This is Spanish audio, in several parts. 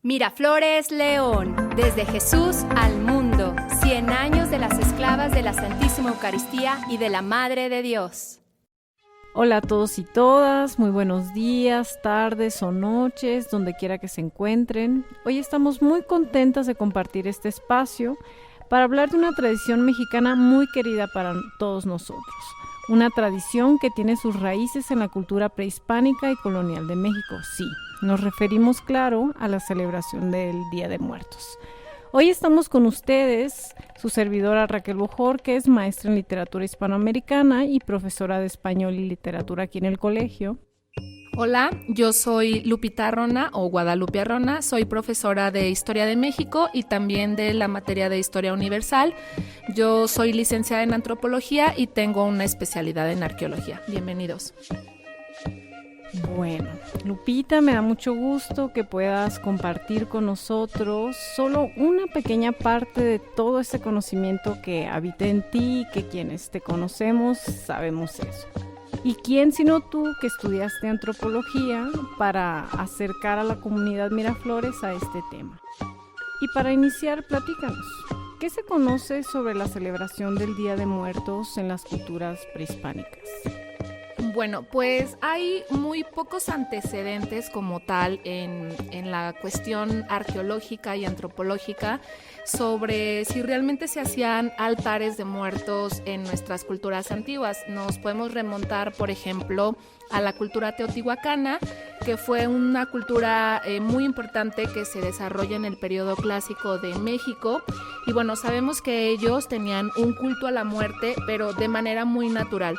Miraflores, León, desde Jesús al mundo, 100 años de las esclavas de la Santísima Eucaristía y de la Madre de Dios. Hola a todos y todas, muy buenos días, tardes o noches, donde quiera que se encuentren. Hoy estamos muy contentas de compartir este espacio para hablar de una tradición mexicana muy querida para todos nosotros. Una tradición que tiene sus raíces en la cultura prehispánica y colonial de México, sí. Nos referimos, claro, a la celebración del Día de Muertos. Hoy estamos con ustedes, su servidora Raquel Bojor, que es maestra en literatura hispanoamericana y profesora de español y literatura aquí en el colegio. Hola, yo soy Lupita Arrona o Guadalupe Arrona, soy profesora de Historia de México y también de la materia de Historia Universal. Yo soy licenciada en Antropología y tengo una especialidad en Arqueología. Bienvenidos. Bueno, Lupita, me da mucho gusto que puedas compartir con nosotros solo una pequeña parte de todo ese conocimiento que habita en ti y que quienes te conocemos sabemos eso. ¿Y quién sino tú que estudiaste antropología para acercar a la comunidad Miraflores a este tema? Y para iniciar, platícanos, ¿qué se conoce sobre la celebración del Día de Muertos en las culturas prehispánicas? Bueno, pues hay muy pocos antecedentes como tal en la cuestión arqueológica y antropológica sobre si realmente se hacían altares de muertos en nuestras culturas antiguas. Nos podemos remontar, por ejemplo, a la cultura teotihuacana, que fue una cultura muy importante que se desarrolla en el periodo clásico de México. Y bueno, sabemos que ellos tenían un culto a la muerte, pero de manera muy natural.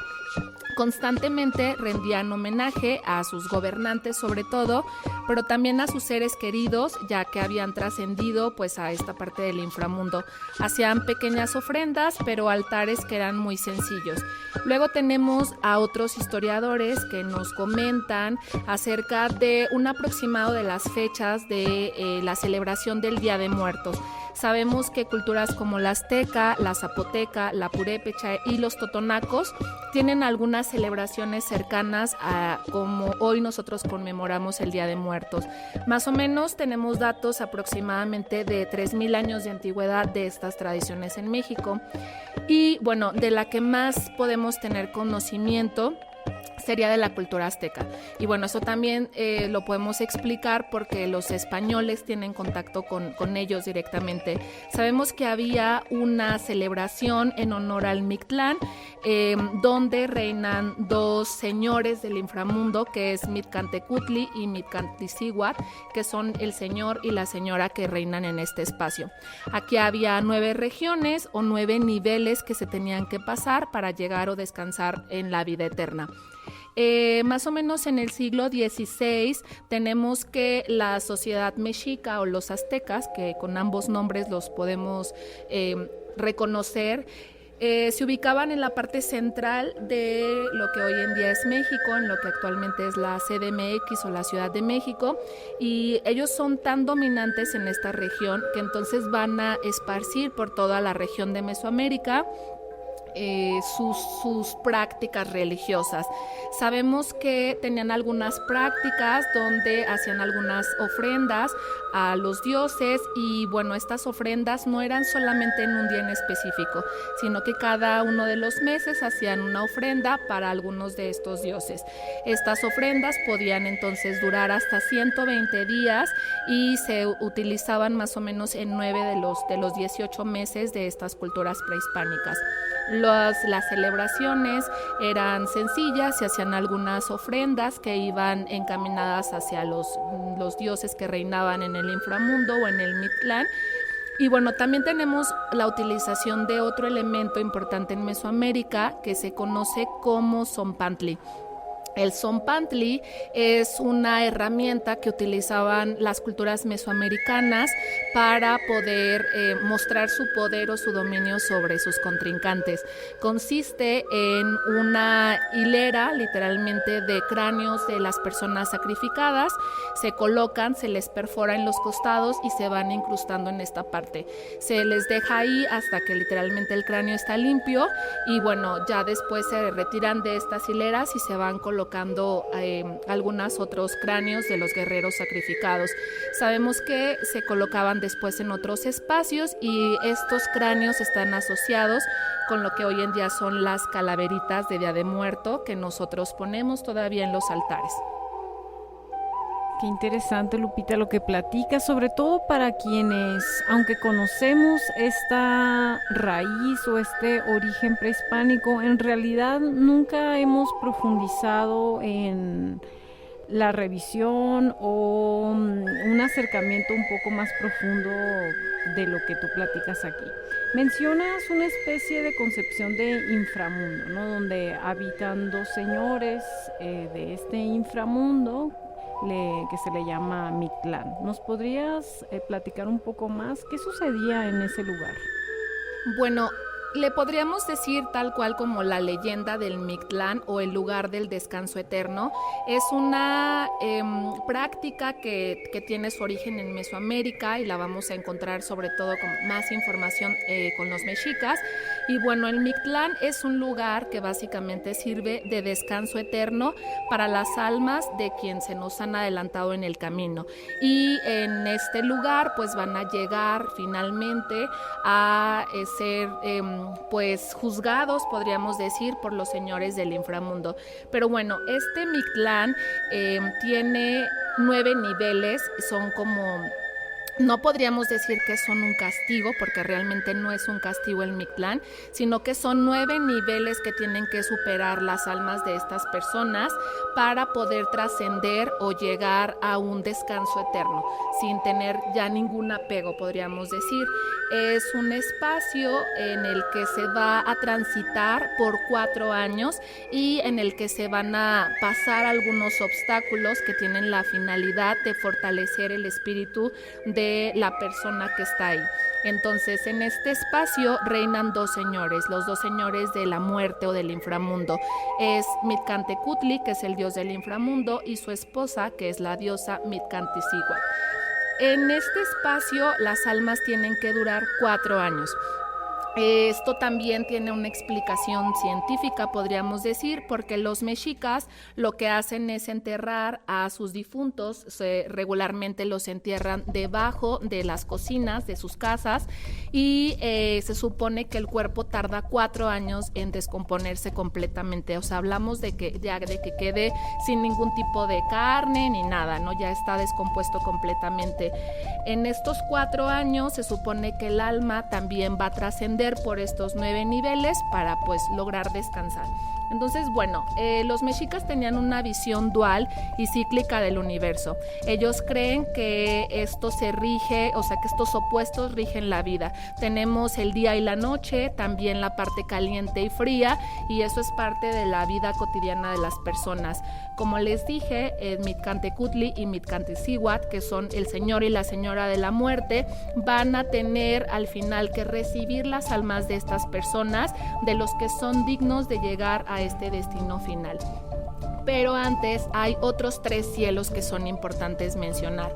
Constantemente rendían homenaje a sus gobernantes sobre todo, pero también a sus seres queridos, ya que habían trascendido pues a esta parte del inframundo. Hacían pequeñas ofrendas, pero altares que eran muy sencillos. Luego tenemos a otros historiadores que nos comentan acerca de un aproximado de las fechas de la celebración del Día de Muertos. Sabemos que culturas como la azteca, la zapoteca, la purépecha y los totonacos tienen algunas celebraciones cercanas a como hoy nosotros conmemoramos el Día de Muertos. Más o menos tenemos datos aproximadamente de 3,000 años de antigüedad de estas tradiciones en México. Y bueno, de la que más podemos tener conocimiento sería de la cultura azteca. Y bueno, eso también lo podemos explicar porque los españoles tienen contacto con ellos directamente. Sabemos que había una celebración en honor al Mictlán, donde reinan dos señores del inframundo, que es Mictlantecutli y Mictlantecíhuatl, que son el señor y la señora que reinan en este espacio. Aquí había 9 regiones o 9 niveles que se tenían que pasar para llegar o descansar en la vida eterna. Más o menos en el siglo XVI tenemos que la sociedad mexica o los aztecas, que con ambos nombres los podemos reconocer, se ubicaban en la parte central de lo que hoy en día es México, en lo que actualmente es la CDMX o la Ciudad de México, y ellos son tan dominantes en esta región que entonces van a esparcir por toda la región de Mesoamérica sus prácticas religiosas. Sabemos que tenían algunas prácticas donde hacían algunas ofrendas a los dioses y bueno, estas ofrendas no eran solamente en un día en específico, sino que cada uno de los meses hacían una ofrenda para algunos de estos dioses. Estas ofrendas podían entonces durar hasta 120 días y se utilizaban más o menos en 9 de los 18 meses de estas culturas prehispánicas. Las celebraciones eran sencillas, se hacían algunas ofrendas que iban encaminadas hacia los dioses que reinaban en el inframundo o en el Mictlán. Y bueno, también tenemos la utilización de otro elemento importante en Mesoamérica que se conoce como zompantli. El zompantli es una herramienta que utilizaban las culturas mesoamericanas para poder mostrar su poder o su dominio sobre sus contrincantes. Consiste en una hilera, literalmente, de cráneos de las personas sacrificadas. Se colocan, se les perfora en los costados y se van incrustando en esta parte. Se les deja ahí hasta que literalmente el cráneo está limpio y bueno, ya después se retiran de estas hileras y se van colocando colocando algunos otros cráneos de los guerreros sacrificados. Sabemos que se colocaban después en otros espacios y estos cráneos están asociados con lo que hoy en día son las calaveritas de Día de Muerto que nosotros ponemos todavía en los altares. Qué interesante, Lupita, lo que platica, sobre todo para quienes, aunque conocemos esta raíz o este origen prehispánico, en realidad nunca hemos profundizado en la revisión o un acercamiento un poco más profundo de lo que tú platicas aquí. Mencionas una especie de concepción de inframundo, ¿no? Donde habitan dos señores de este inframundo que se le llama Mictlán. ¿Nos podrías platicar un poco más qué sucedía en ese lugar? Bueno, le podríamos decir tal cual como la leyenda del Mictlán o el lugar del descanso eterno. Es una práctica que tiene su origen en Mesoamérica y la vamos a encontrar sobre todo con más información con los mexicas. Y bueno, el Mictlán es un lugar que básicamente sirve de descanso eterno para las almas de quienes se nos han adelantado en el camino. Y en este lugar pues van a llegar finalmente a ser pues juzgados, podríamos decir, por los señores del inframundo. Pero bueno, este Mictlán tiene 9 niveles, son como... No podríamos decir que son un castigo, porque realmente no es un castigo el Mictlán, sino que son 9 niveles que tienen que superar las almas de estas personas para poder trascender o llegar a un descanso eterno, sin tener ya ningún apego, podríamos decir. Es un espacio en el que se va a transitar por 4 años y en el que se van a pasar algunos obstáculos que tienen la finalidad de fortalecer el espíritu de la persona que está ahí. Entonces, en este espacio reinan 2 señores, los 2 señores de la muerte o del inframundo. Es Mictlantecutli, que es el dios del inframundo, y su esposa, que es la diosa Mictlantecíhuatl. En este espacio, las almas tienen que durar 4 años. Esto también tiene una explicación científica, podríamos decir, porque los mexicas lo que hacen es enterrar a sus difuntos, regularmente los entierran debajo de las cocinas de sus casas y se supone que el cuerpo tarda 4 años en descomponerse completamente. O sea, hablamos de que quede sin ningún tipo de carne ni nada, ¿no? Ya está descompuesto completamente. En estos 4 años se supone que el alma también va a trascender por estos 9 niveles para pues lograr descansar. Entonces, bueno, los mexicas tenían una visión dual y cíclica del universo. Ellos creen que esto se rige, o sea, que estos opuestos rigen la vida. Tenemos el día y la noche, también la parte caliente y fría, y eso es parte de la vida cotidiana de las personas. Como les dije, Mictlantecutli y Mictlantecíhuatl, que son el señor y la señora de la muerte, van a tener al final que recibir las almas de estas personas, de los que son dignos de llegar a este destino final. Pero antes hay otros 3 cielos que son importantes mencionar.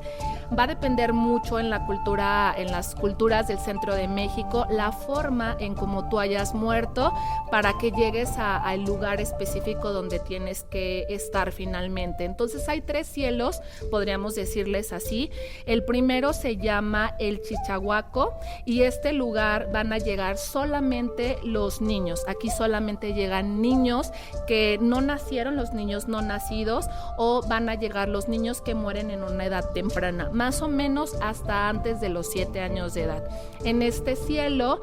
Va a depender mucho en la cultura, en las culturas del centro de México, la forma en cómo tú hayas muerto para que llegues al lugar específico donde tienes que estar finalmente. Entonces hay 3 cielos, podríamos decirles así. El primero se llama el Chichahuaco y este lugar van a llegar solamente los niños. Aquí solamente llegan niños que no nacieron, los niños no nacidos, o van a llegar los niños que mueren en una edad temprana, más o menos hasta antes de los 7 años de edad. En este cielo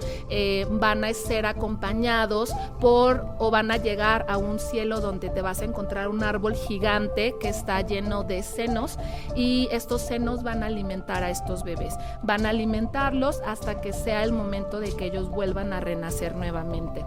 van a ser acompañados o van a llegar a un cielo donde te vas a encontrar un árbol gigante que está lleno de senos, y estos senos van a alimentar a estos bebés, van a alimentarlos hasta que sea el momento de que ellos vuelvan a renacer nuevamente.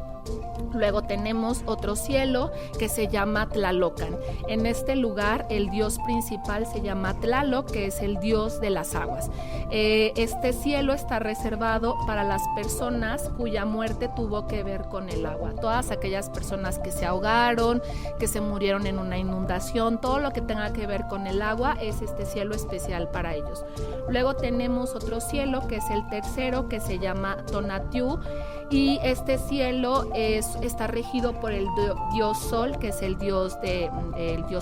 Luego tenemos otro cielo que se llama Tlalocan. En este lugar el dios principal se llama Tlaloc, que es el dios de las aguas. Este cielo está reservado para las personas cuya muerte tuvo que ver con el agua. Todas aquellas personas que se ahogaron, que se murieron en una inundación, todo lo que tenga que ver con el agua es este cielo especial para ellos. Luego tenemos otro cielo que es el tercero, que se llama Tonatiuh, y este cielo está regido por el dios Sol, que es el dios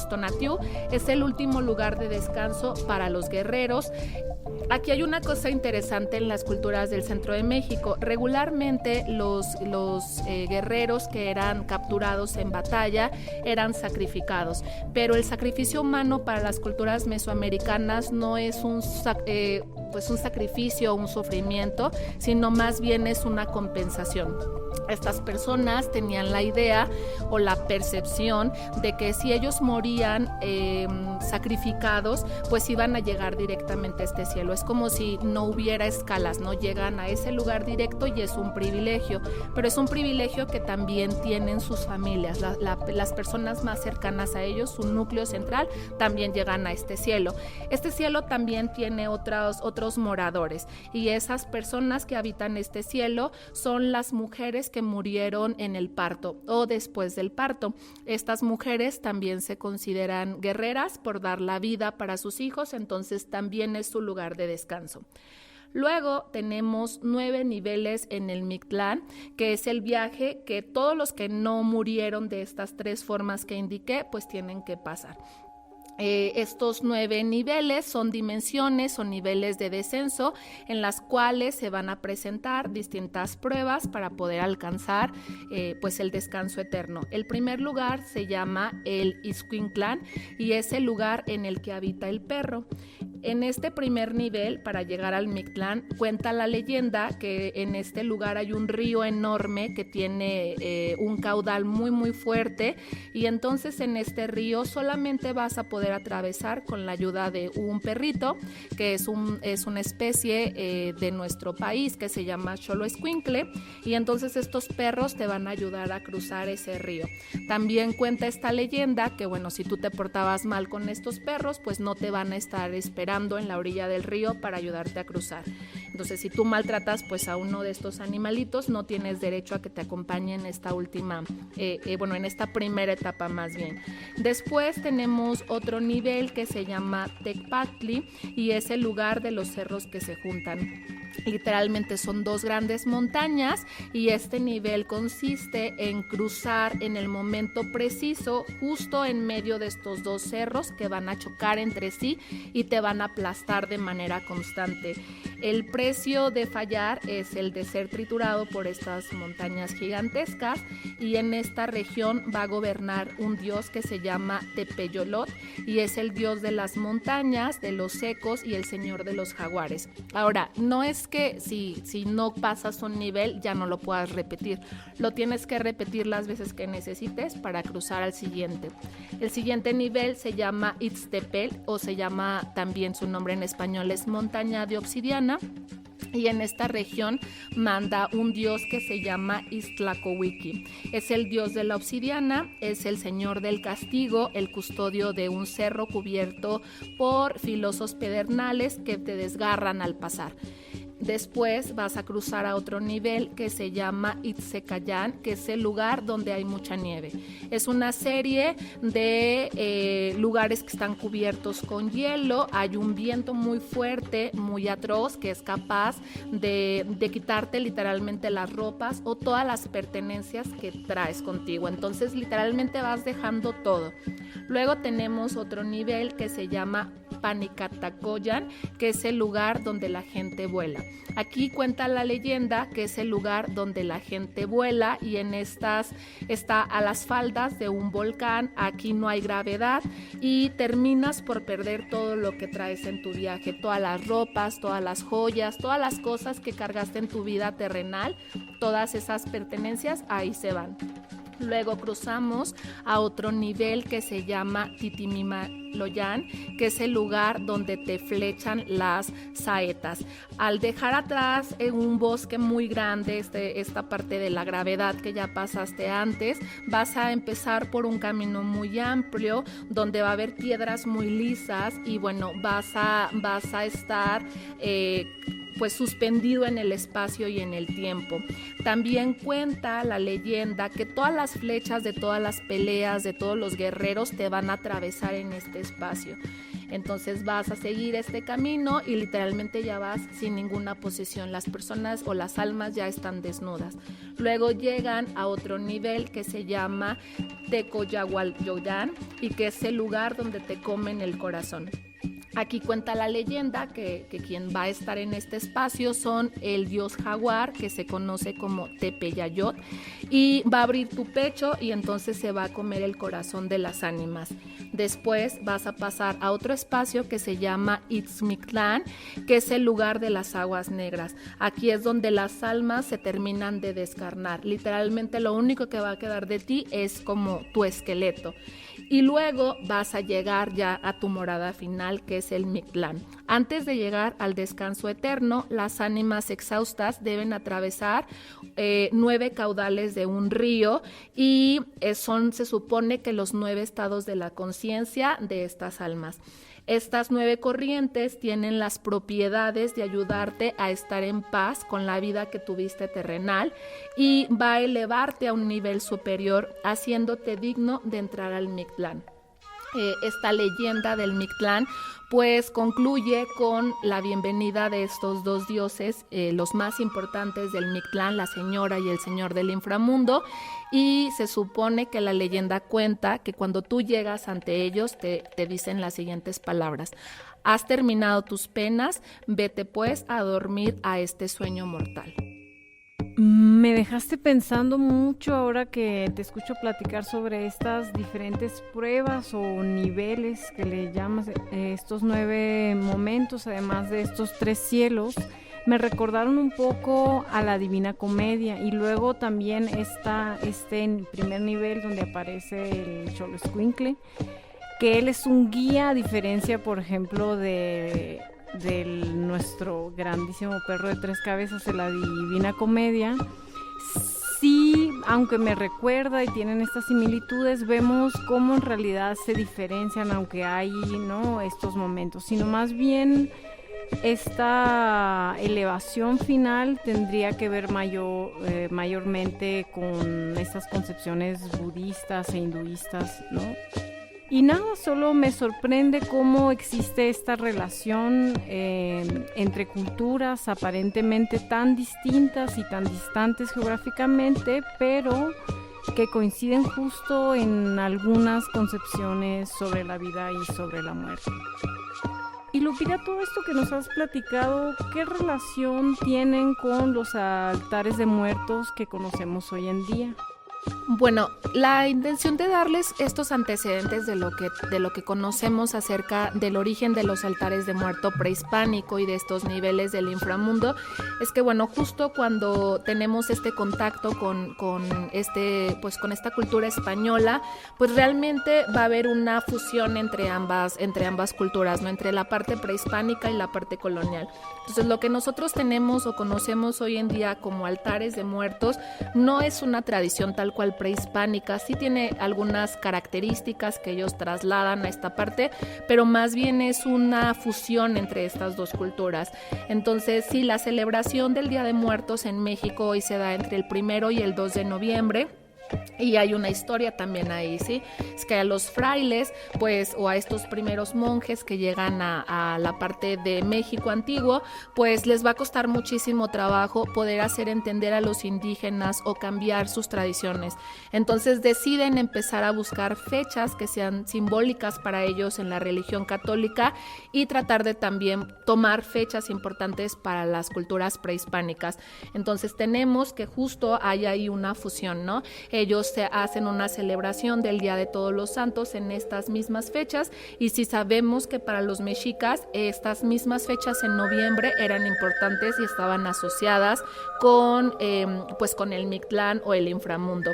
Tonatiuh. Es el último lugar de descanso para los guerreros. Aquí hay una cosa interesante en las culturas del centro de México. Regularmente los guerreros que eran capturados en batalla eran sacrificados, pero el sacrificio humano para las culturas mesoamericanas no es un sacrificio o un sufrimiento, sino más bien es una compensación. Estas personas tenían la idea o la percepción de que si ellos morían sacrificados, pues iban a llegar directamente a este cielo. Es como si no hubiera escalas, no llegan a ese lugar directo y es un privilegio, pero es un privilegio que también tienen sus familias, las personas más cercanas a ellos, su núcleo central, también llegan a este cielo. Este cielo también tiene otros moradores, y esas personas que habitan este cielo son las mujeres que murieron en el parto o después del parto. Estas mujeres también se consideran guerreras por dar la vida para sus hijos, entonces también es su lugar de descanso. Luego tenemos 9 niveles en el Mictlán, que es el viaje que todos los que no murieron de estas 3 formas que indiqué, pues tienen que pasar. Estos 9 niveles son dimensiones o niveles de descenso en las cuales se van a presentar distintas pruebas para poder alcanzar pues el descanso eterno. El primer lugar se llama el Ixcuintlán y es el lugar en el que habita el perro. En este primer nivel, para llegar al Mictlán, cuenta la leyenda que en este lugar hay un río enorme que tiene un caudal muy muy fuerte, y entonces en este río solamente vas a poder atravesar con la ayuda de un perrito, que es una especie de nuestro país que se llama Xoloescuincle, y entonces estos perros te van a ayudar a cruzar ese río. También cuenta esta leyenda que, bueno, si tú te portabas mal con estos perros, pues no te van a estar esperando en la orilla del río para ayudarte a cruzar. Entonces, si tú maltratas pues a uno de estos animalitos, no tienes derecho a que te acompañe en esta última, en esta primera etapa más bien. Después tenemos otro nivel que se llama Tecpactli y es el lugar de los cerros que se juntan. Literalmente son 2 grandes montañas, y este nivel consiste en cruzar en el momento preciso justo en medio de estos 2 cerros que van a chocar entre sí y te van a aplastar de manera constante. El precio de fallar es el de ser triturado por estas montañas gigantescas, y en esta región va a gobernar un dios que se llama Tepeyolot y es el dios de las montañas, de los secos y el señor de los jaguares. Ahora, no es que si no pasas un nivel ya no lo puedas repetir, lo tienes que repetir las veces que necesites para cruzar al siguiente. El siguiente nivel se llama Ixtepel, o se llama también, su nombre en español es Montaña de Obsidiana, y en esta región manda un dios que se llama Ixtlacohuiqui. Es el dios de la obsidiana, es el señor del castigo, el custodio de un cerro cubierto por filosos pedernales que te desgarran al pasar. Después vas a cruzar a otro nivel que se llama Itzecayán, que es el lugar donde hay mucha nieve. Es una serie de lugares que están cubiertos con hielo. Hay un viento muy fuerte, muy atroz, que es capaz de quitarte literalmente las ropas o todas las pertenencias que traes contigo. Entonces literalmente vas dejando todo. Luego tenemos otro nivel que se llama Panicatacoyan, que es el lugar donde la gente vuela. Aquí cuenta la leyenda que es el lugar donde la gente vuela, y en estas está a las faldas de un volcán. Aquí no hay gravedad y terminas por perder todo lo que traes en tu viaje, todas las ropas, todas las joyas, todas las cosas que cargaste en tu vida terrenal, todas esas pertenencias ahí se van. Luego cruzamos a otro nivel que se llama Titimimaloyan, que es el lugar donde te flechan las saetas. Al dejar atrás en un bosque muy grande esta parte de la gravedad que ya pasaste antes, vas a empezar por un camino muy amplio donde va a haber piedras muy lisas y bueno, vas a estar pues suspendido en el espacio y en el tiempo. También cuenta la leyenda que todas las flechas de todas las peleas de todos los guerreros te van a atravesar en este espacio. Entonces vas a seguir este camino y literalmente ya vas sin ninguna posesión. Las personas o las almas ya están desnudas. Luego llegan a otro nivel que se llama Tecoyahualcoyán y que es el lugar donde te comen el corazón. Aquí cuenta la leyenda que quien va a estar en este espacio son el dios jaguar, que se conoce como Tepeyayot, y va a abrir tu pecho y entonces se va a comer el corazón de las ánimas. Después vas a pasar a otro espacio que se llama Itzmictlán, que es el lugar de las aguas negras. Aquí es donde las almas se terminan de descarnar. Literalmente lo único que va a quedar de ti es como tu esqueleto. Y luego vas a llegar ya a tu morada final, que es el Mictlán. Antes de llegar al descanso eterno, las ánimas exhaustas deben atravesar 9 caudales de un río y se supone que los 9 estados de la conciencia de estas almas. Estas 9 corrientes tienen las propiedades de ayudarte a estar en paz con la vida que tuviste terrenal y va a elevarte a un nivel superior, haciéndote digno de entrar al Mictlán. Esta leyenda del Mictlán pues concluye con la bienvenida de estos 2 dioses, los más importantes del Mictlán, la señora y el señor del inframundo, y se supone que la leyenda cuenta que cuando tú llegas ante ellos te dicen las siguientes palabras: has terminado tus penas, vete pues a dormir a este sueño mortal. Me dejaste pensando mucho ahora que te escucho platicar sobre estas diferentes pruebas o niveles que le llamas, estos 9 momentos, además de estos 3 cielos. Me recordaron un poco a la Divina Comedia, y luego también está en primer nivel donde aparece el Xoloescuincle, que él es un guía, a diferencia, por ejemplo, de nuestro grandísimo perro de 3 cabezas de la Divina Comedia. Sí, aunque me recuerda y tienen estas similitudes, vemos cómo en realidad se diferencian, aunque hay, ¿no?, estos momentos, sino más bien esta elevación final tendría que ver mayormente con estas concepciones budistas e hinduistas, ¿no? Y nada, solo me sorprende cómo existe esta relación entre culturas aparentemente tan distintas y tan distantes geográficamente, pero que coinciden justo en algunas concepciones sobre la vida y sobre la muerte. Y Lupita, todo esto que nos has platicado, ¿qué relación tienen con los altares de muertos que conocemos hoy en día? Bueno, la intención de darles estos antecedentes de lo que conocemos acerca del origen de los altares de muerto prehispánico y de estos niveles del inframundo es que, bueno, justo cuando tenemos este contacto con esta cultura española, pues realmente va a haber una fusión entre ambas culturas, ¿no?, entre la parte prehispánica y la parte colonial. Entonces, lo que nosotros tenemos o conocemos hoy en día como altares de muertos no es una tradición tal cual prehispánica, sí tiene algunas características que ellos trasladan a esta parte, pero más bien es una fusión entre estas 2 culturas. Entonces, sí, la celebración del Día de Muertos en México hoy se da entre el 1 y el 2 de noviembre. Y hay una historia también ahí, ¿sí? Es que a los frailes, pues, o a estos primeros monjes que llegan a la parte de México antiguo, pues les va a costar muchísimo trabajo poder hacer entender a los indígenas o cambiar sus tradiciones. Entonces deciden empezar a buscar fechas que sean simbólicas para ellos en la religión católica y tratar de también tomar fechas importantes para las culturas prehispánicas. Entonces tenemos que justo hay ahí una fusión, ¿no? Ellos se hacen una celebración del Día de Todos los Santos en estas mismas fechas, y sí sabemos que para los mexicas estas mismas fechas en noviembre eran importantes y estaban asociadas con el Mictlán o el inframundo.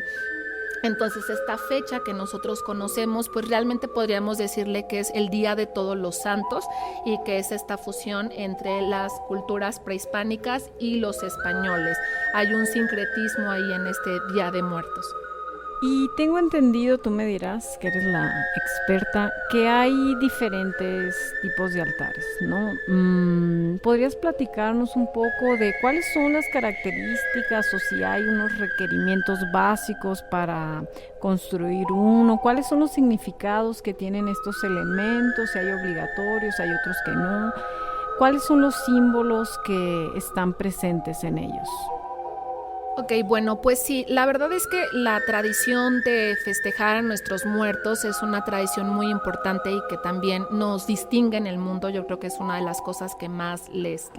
Entonces, esta fecha que nosotros conocemos, pues realmente podríamos decirle que es el Día de Todos los Santos y que es esta fusión entre las culturas prehispánicas y los españoles. Hay un sincretismo ahí en este Día de Muertos. Y tengo entendido, tú me dirás, que eres la experta, que hay diferentes tipos de altares, ¿no? ¿Podrías platicarnos un poco de cuáles son las características o si hay unos requerimientos básicos para construir uno? ¿Cuáles son los significados que tienen estos elementos? Si hay obligatorios, hay otros que no. ¿Cuáles son los símbolos que están presentes en ellos? Ok, bueno, pues sí, la verdad es que la tradición de festejar a nuestros muertos es una tradición muy importante y que también nos distingue en el mundo. Yo creo que es una de las cosas que más les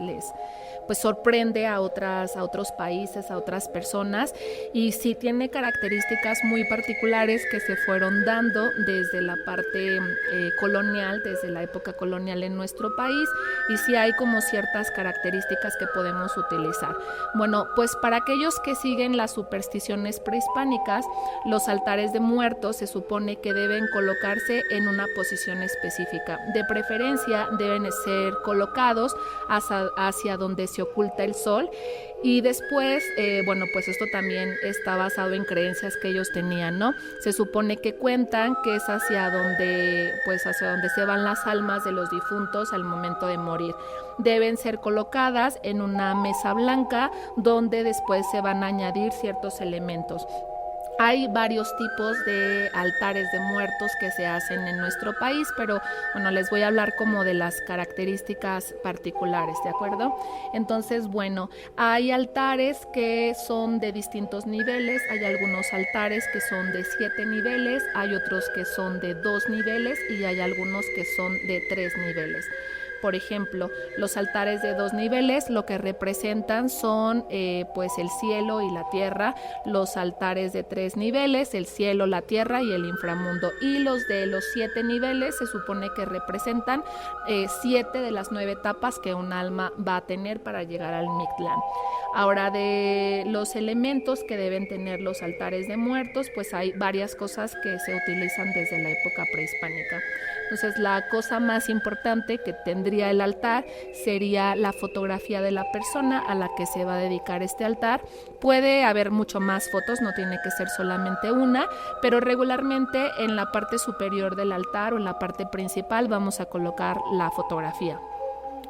pues sorprende a otros países, a otras personas, y sí tiene características muy particulares que se fueron dando desde la parte colonial, desde la época colonial en nuestro país, y sí hay como ciertas características que podemos utilizar. Bueno, pues para aquellos que siguen las supersticiones prehispánicas, los altares de muertos se supone que deben colocarse en una posición específica. De preferencia deben ser colocados hacia donde se oculta el sol, y después, bueno, pues esto también está basado en creencias que ellos tenían, ¿no? Se supone que cuentan que es hacia donde se van las almas de los difuntos al momento de morir. Deben ser colocadas en una mesa blanca donde después se van a añadir ciertos elementos. Hay varios tipos de altares de muertos que se hacen en nuestro país, pero bueno, les voy a hablar como de las características particulares, ¿de acuerdo? Entonces, bueno, hay altares que son de distintos niveles, hay algunos altares que son de 7 niveles, hay otros que son de 2 niveles y hay algunos que son de 3 niveles. Por ejemplo, los altares de 2 niveles lo que representan son pues el cielo y la tierra. Los altares de 3 niveles, el cielo, la tierra y el inframundo. Y los de los 7 niveles se supone que representan 7 de las 9 etapas que un alma va a tener para llegar al Mictlán. Ahora, de los elementos que deben tener los altares de muertos, pues hay varias cosas que se utilizan desde la época prehispánica. Entonces, la cosa más importante que tendría el altar sería la fotografía de la persona a la que se va a dedicar este altar. Puede haber mucho más fotos, no tiene que ser solamente una, pero regularmente en la parte superior del altar o en la parte principal vamos a colocar la fotografía.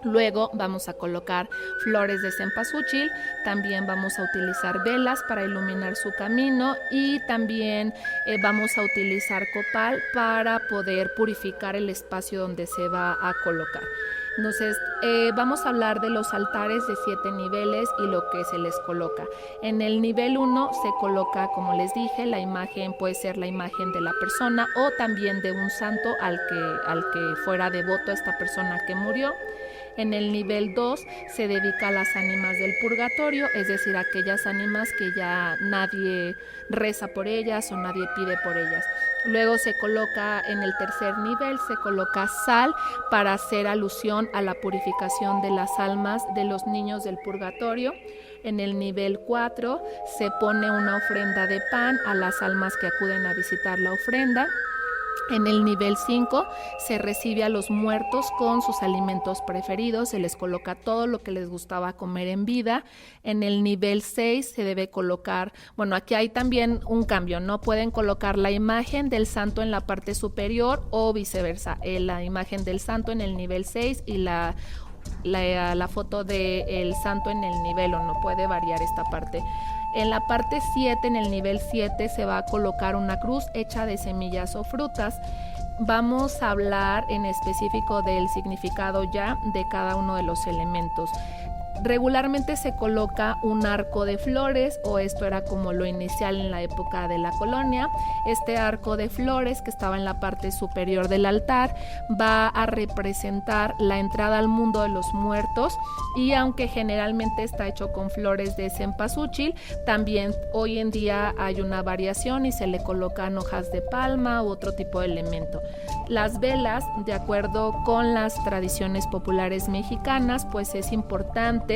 Luego vamos a colocar flores de cempasúchil, también vamos a utilizar velas para iluminar su camino y también vamos a utilizar copal para poder purificar el espacio donde se va a colocar. Entonces, vamos a hablar de los altares de 7 niveles y lo que se les coloca. En el nivel 1 se coloca, como les dije, la imagen puede ser la imagen de la persona o también de un santo al que fuera devoto esta persona que murió. En el nivel 2 se dedica a las ánimas del purgatorio, es decir, aquellas ánimas que ya nadie reza por ellas o nadie pide por ellas. Luego se coloca en el tercer nivel, se coloca sal para hacer alusión a la purificación de las almas de los niños del purgatorio. En el nivel 4 se pone una ofrenda de pan a las almas que acuden a visitar la ofrenda. En el nivel 5 se recibe a los muertos con sus alimentos preferidos, se les coloca todo lo que les gustaba comer en vida. En el nivel 6 se debe colocar, bueno, aquí hay también un cambio, no pueden colocar la imagen del santo en la parte superior o viceversa, la imagen del santo en el nivel 6 y la foto del santo en el nivel 1, puede variar esta parte. En la parte 7, en el nivel 7, se va a colocar una cruz hecha de semillas o frutas. Vamos a hablar en específico del significado ya de cada uno de los elementos. Regularmente se coloca un arco de flores, o esto era como lo inicial en la época de la colonia. Este arco de flores que estaba en la parte superior del altar va a representar la entrada al mundo de los muertos, y aunque generalmente está hecho con flores de cempasúchil, también hoy en día hay una variación y se le colocan hojas de palma u otro tipo de elemento. Las velas, de acuerdo con las tradiciones populares mexicanas, pues es importante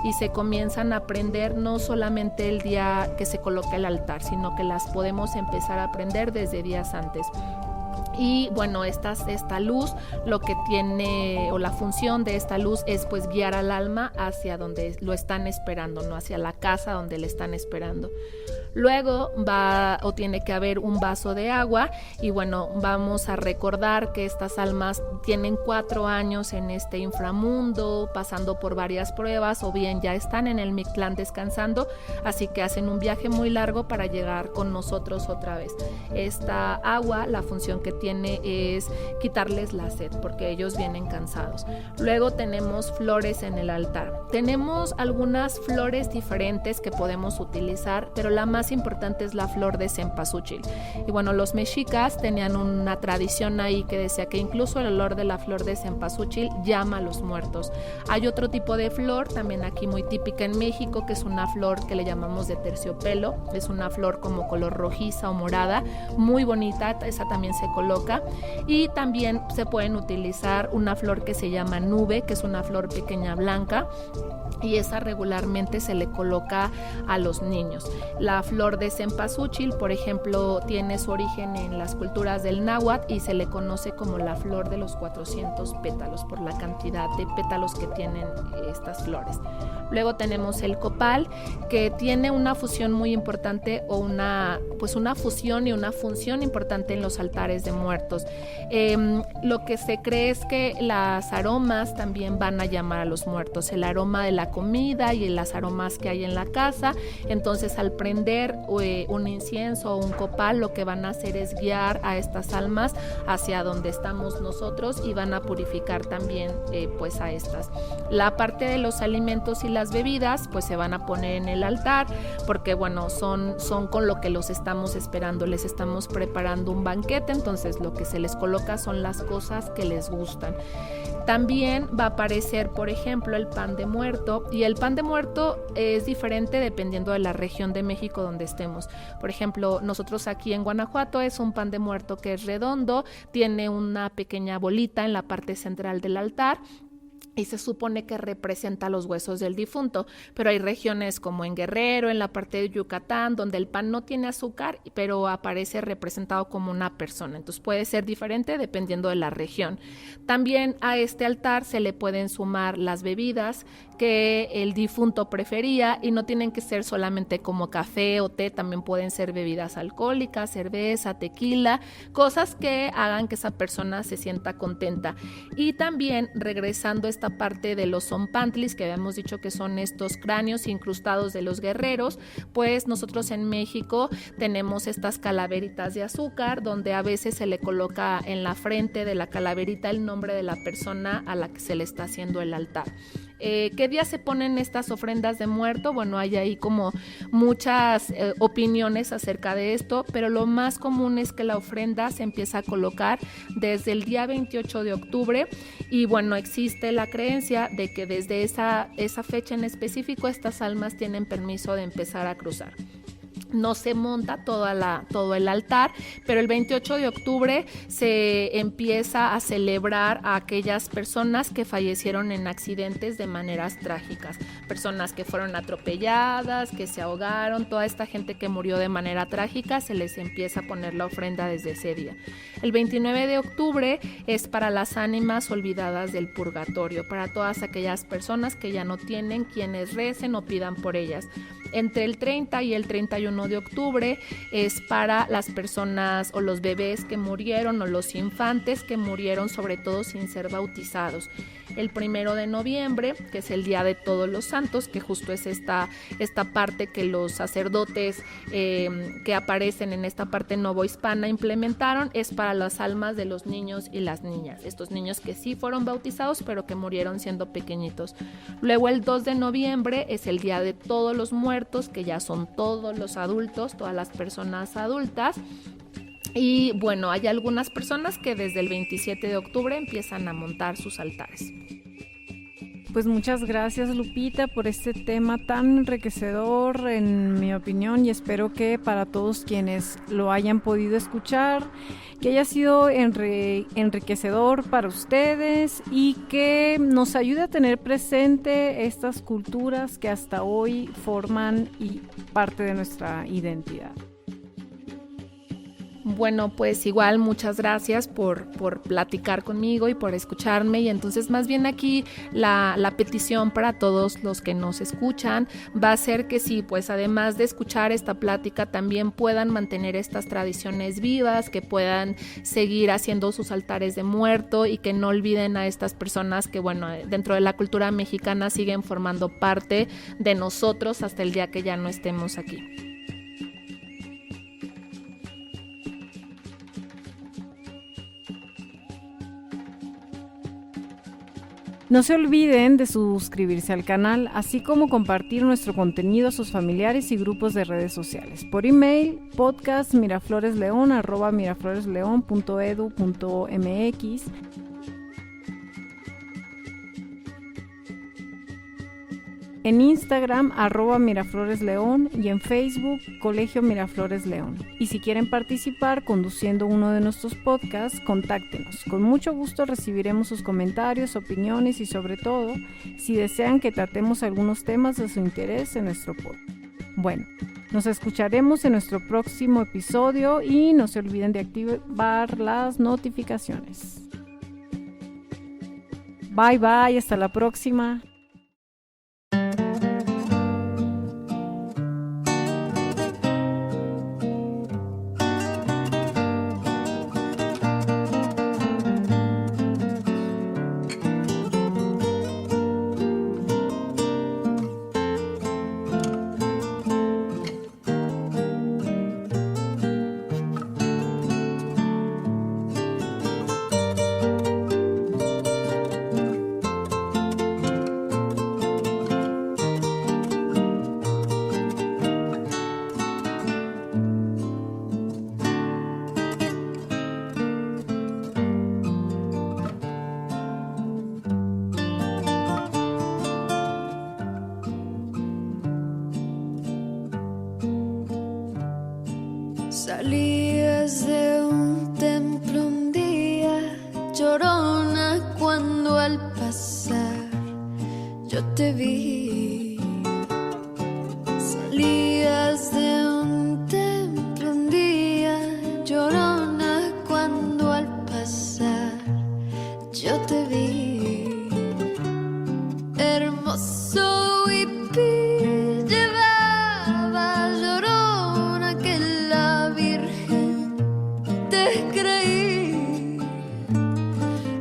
y se comienzan a prender no solamente el día que se coloca el altar, sino que las podemos empezar a prender desde días antes. Y bueno, esta luz, lo que tiene, o la función de esta luz es pues guiar al alma hacia donde lo están esperando, no hacia la casa donde le están esperando. Luego va o tiene que haber un vaso de agua y bueno, vamos a recordar que estas almas tienen 4 años en este inframundo, pasando por varias pruebas o bien ya están en el Mictlán descansando, así que hacen un viaje muy largo para llegar con nosotros otra vez. Esta agua, la función que tiene es quitarles la sed porque ellos vienen cansados. Luego tenemos flores en el altar. Tenemos algunas flores diferentes que podemos utilizar, pero la más importante es la flor de cempasúchil. Y bueno, los mexicas tenían una tradición ahí que decía que incluso el olor de la flor de cempasúchil llama a los muertos. Hay otro tipo de flor, también aquí muy típica en México, que es una flor que le llamamos de terciopelo. Es una flor como color rojiza o morada, muy bonita, esa también se coloca. Y también se pueden utilizar una flor que se llama nube, que es una flor pequeña blanca, y esa regularmente se le coloca a los niños. La flor de cempasúchil, por ejemplo, tiene su origen en las culturas del náhuatl y se le conoce como la flor de los 400 pétalos por la cantidad de pétalos que tienen estas flores. Luego tenemos el copal, que tiene una fusión muy importante o una fusión y una función importante en los altares de muertos. Lo que se cree es que las aromas también van a llamar a los muertos, el aroma de la comida y las aromas que hay en la casa. Entonces, al prender un incienso o un copal, lo que van a hacer es guiar a estas almas hacia donde estamos nosotros y van a purificar también pues a estas. La parte de los alimentos y las bebidas pues se van a poner en el altar porque bueno, son con lo que los estamos esperando, les estamos preparando un banquete, entonces lo que se les coloca son las cosas que les gustan. También va a aparecer, por ejemplo, el pan de muerto, y el pan de muerto es diferente dependiendo de la región de México donde estemos. Por ejemplo, nosotros aquí en Guanajuato es un pan de muerto que es redondo, tiene una pequeña bolita en la parte central del altar y se supone que representa los huesos del difunto, pero hay regiones como en Guerrero, en la parte de Yucatán, donde el pan no tiene azúcar, pero aparece representado como una persona, entonces puede ser diferente dependiendo de la región. También a este altar se le pueden sumar las bebidas que el difunto prefería y no tienen que ser solamente como café o té, también pueden ser bebidas alcohólicas, cerveza, tequila, cosas que hagan que esa persona se sienta contenta. Y también regresando a esta parte de los zompantlis, que habíamos dicho que son estos cráneos incrustados de los guerreros, pues nosotros en México tenemos estas calaveritas de azúcar, donde a veces se le coloca en la frente de la calaverita el nombre de la persona a la que se le está haciendo el altar. ¿Qué día se ponen estas ofrendas de muerto? Bueno, hay ahí como muchas opiniones acerca de esto, pero lo más común es que la ofrenda se empieza a colocar desde el día 28 de octubre y bueno, existe la creencia de que desde esa fecha en específico estas almas tienen permiso de empezar a cruzar. No se monta todo el altar, pero el 28 de octubre se empieza a celebrar a aquellas personas que fallecieron en accidentes de maneras trágicas, personas que fueron atropelladas, que se ahogaron, toda esta gente que murió de manera trágica, se les empieza a poner la ofrenda desde ese día. El 29 de octubre es para las ánimas olvidadas del purgatorio, para todas aquellas personas que ya no tienen quienes recen o pidan por ellas. Entre el 30 y el 31 de octubre es para las personas o los bebés que murieron o los infantes que murieron, sobre todo sin ser bautizados. El 1 de noviembre, que es el Día de Todos los Santos, que justo es esta parte que los sacerdotes que aparecen en esta parte novohispana implementaron, es para las almas de los niños y las niñas, estos niños que sí fueron bautizados pero que murieron siendo pequeñitos. Luego el 2 de noviembre es el Día de Todos los Muertos, que ya son todos los adultos, todas las personas adultas. Y bueno, hay algunas personas que desde el 27 de octubre empiezan a montar sus altares. Pues muchas gracias, Lupita, por este tema tan enriquecedor, en mi opinión, y espero que para todos quienes lo hayan podido escuchar, que haya sido enriquecedor para ustedes y que nos ayude a tener presente estas culturas que hasta hoy forman y parte de nuestra identidad. Bueno, pues igual muchas gracias por platicar conmigo y por escucharme. Y entonces más bien aquí la petición para todos los que nos escuchan va a ser que sí, pues además de escuchar esta plática también puedan mantener estas tradiciones vivas, que puedan seguir haciendo sus altares de muerto y que no olviden a estas personas que, bueno, dentro de la cultura mexicana siguen formando parte de nosotros hasta el día que ya no estemos aquí. No se olviden de suscribirse al canal, así como compartir nuestro contenido a sus familiares y grupos de redes sociales. Por email, podcast@mirafloresleon.edu.mx. En Instagram, @mirafloresleón, y en Facebook, Colegio Miraflores León. Y si quieren participar conduciendo uno de nuestros podcasts, contáctenos. Con mucho gusto recibiremos sus comentarios, opiniones y sobre todo, si desean que tratemos algunos temas de su interés en nuestro podcast. Bueno, nos escucharemos en nuestro próximo episodio y no se olviden de activar las notificaciones. Bye bye, hasta la próxima. Salías de un templo un día, llorona, cuando al pasar yo te vi. Salías de un templo un día, llorona, cuando al pasar yo te vi. Hermoso hippie llevaba, llorona, que la Virgen te creí.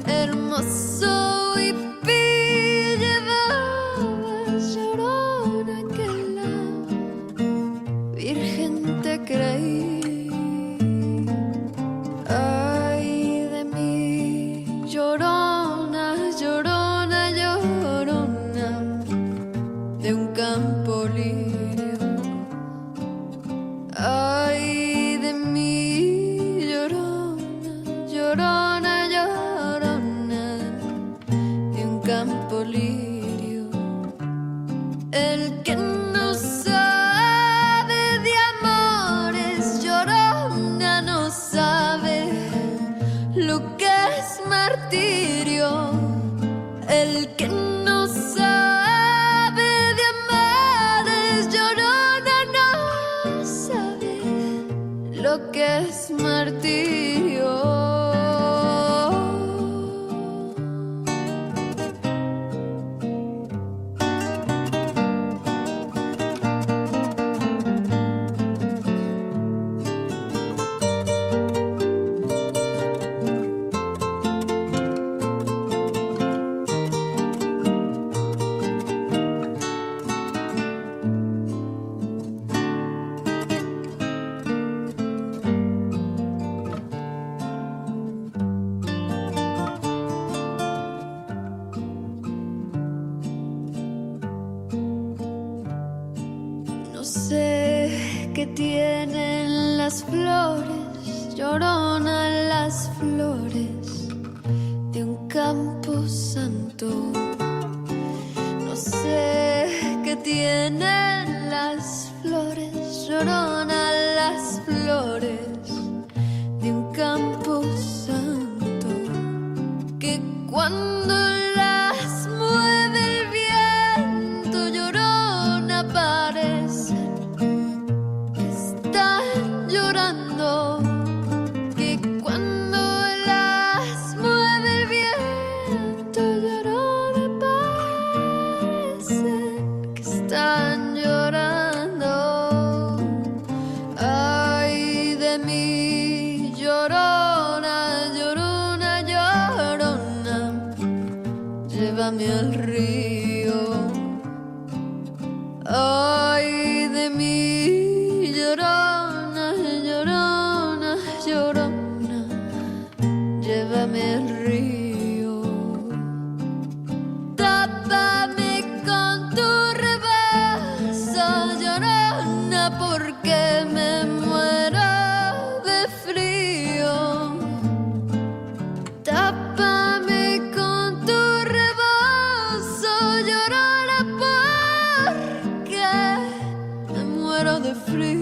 Hermoso hippie llevaba, llorona, que la Virgen te creí. Ay de mí, llorona, llorona, llorona, de un campo lirio. Ay de mí, llorona, llorona, llorona, de un campo lirio. El que no sabe de amores, llorona, no sabe lo que es martirio. El que no sabe de amores, llorona, no sabe lo que es martirio. No sé qué tienen las flores, llorona, las flores de un campo santo. No sé qué tienen las flores, llorona, las flores de un campo santo, que cuando las mueve el viento, llorona, parecen que están llorando. están llorando. Ay de mí, llorona, llorona, llorona, llévame al río. Ay de mí, llorona, llorona, llorona, llévame al río. Tápame con tu rebazo, llorona, porque me muero de frío. Tápame con tu rebozo, llorona, porque me muero de frío.